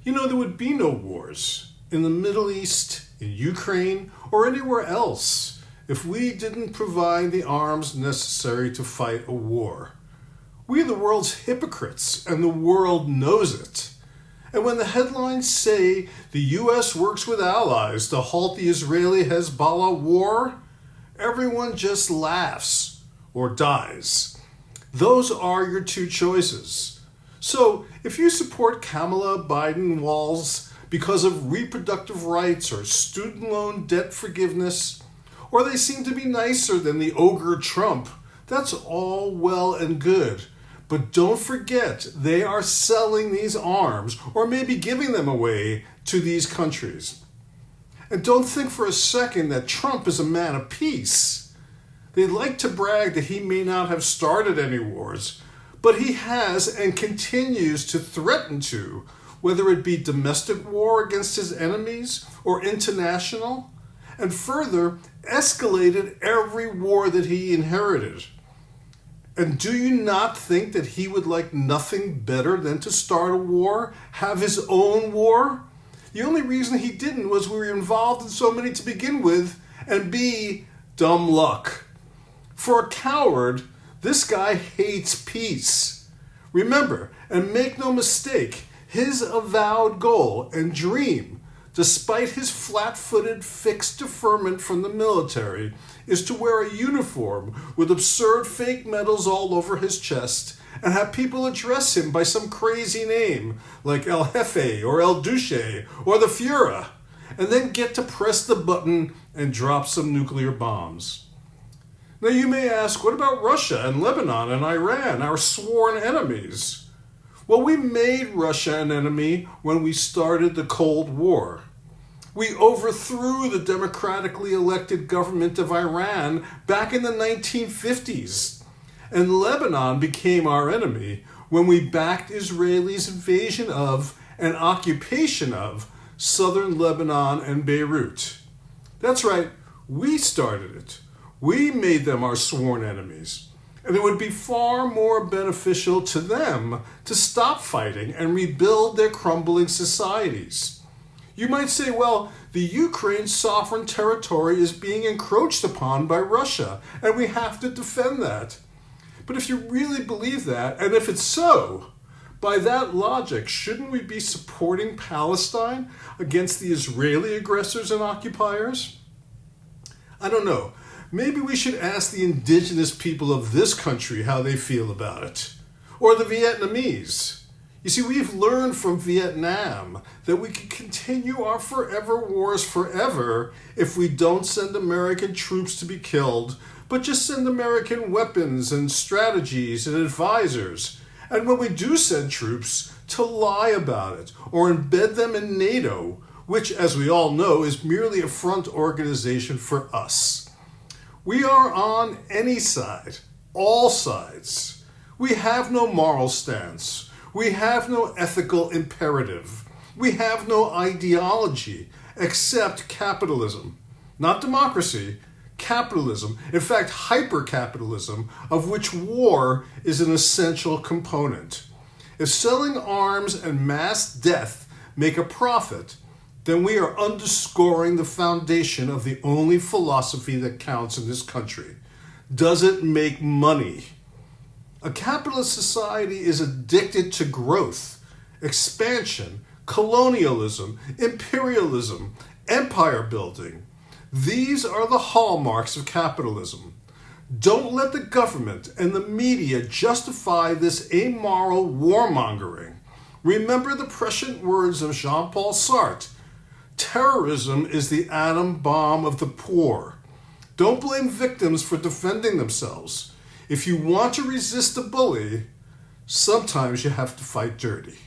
There would be no wars in the Middle East, in Ukraine, or anywhere else if we didn't provide the arms necessary to fight a war. We are the world's hypocrites, and the world knows it. And when the headlines say the U.S. works with allies to halt the Israeli Hezbollah war, everyone just laughs or dies. Those are your two choices. So if you support Kamala Biden Walz because of reproductive rights or student loan debt forgiveness, or they seem to be nicer than the ogre Trump, that's all well and good. But don't forget, they are selling these arms, or maybe giving them away to these countries. And don't think for a second that Trump is a man of peace. They like to brag that he may not have started any wars, but he has and continues to threaten to, whether it be domestic war against his enemies or international, and further escalated every war that he inherited. And do you not think that he would like nothing better than to start a war, have his own war? The only reason he didn't was we were involved in so many to begin with, and B, dumb luck. For a coward, this guy hates peace. Remember, and make no mistake, his avowed goal and dream, despite his flat-footed fixed deferment from the military, is to wear a uniform with absurd fake medals all over his chest and have people address him by some crazy name like El Jefe or El Duce or the Fuhrer, and then get to press the button and drop some nuclear bombs. Now you may ask, what about Russia and Lebanon and Iran, our sworn enemies? Well, we made Russia an enemy when we started the Cold War. We overthrew the democratically elected government of Iran back in the 1950s. And Lebanon became our enemy when we backed Israelis' invasion of and occupation of southern Lebanon and Beirut. That's right, we started it. We made them our sworn enemies. And it would be far more beneficial to them to stop fighting and rebuild their crumbling societies. You might say, well, the Ukraine sovereign territory is being encroached upon by Russia, and we have to defend that. But if you really believe that, and if it's so, by that logic, shouldn't we be supporting Palestine against the Israeli aggressors and occupiers? I don't know. Maybe we should ask the indigenous people of this country how they feel about it. Or the Vietnamese. You see, we've learned from Vietnam that we can continue our forever wars forever if we don't send American troops to be killed, but just send American weapons and strategies and advisors. And when we do send troops, to lie about it or embed them in NATO, which, as we all know, is merely a front organization for us. We are on any side, all sides. We have no moral stance. We have no ethical imperative. We have no ideology except capitalism. Not democracy, capitalism. In fact, hyper-capitalism, of which war is an essential component. If selling arms and mass death make a profit, then we are underscoring the foundation of the only philosophy that counts in this country. Does it make money? A capitalist society is addicted to growth, expansion, colonialism, imperialism, empire building. These are the hallmarks of capitalism. Don't let the government and the media justify this amoral warmongering. Remember the prescient words of Jean Paul Sartre. Terrorism is the atom bomb of the poor. Don't blame victims for defending themselves. If you want to resist a bully, sometimes you have to fight dirty.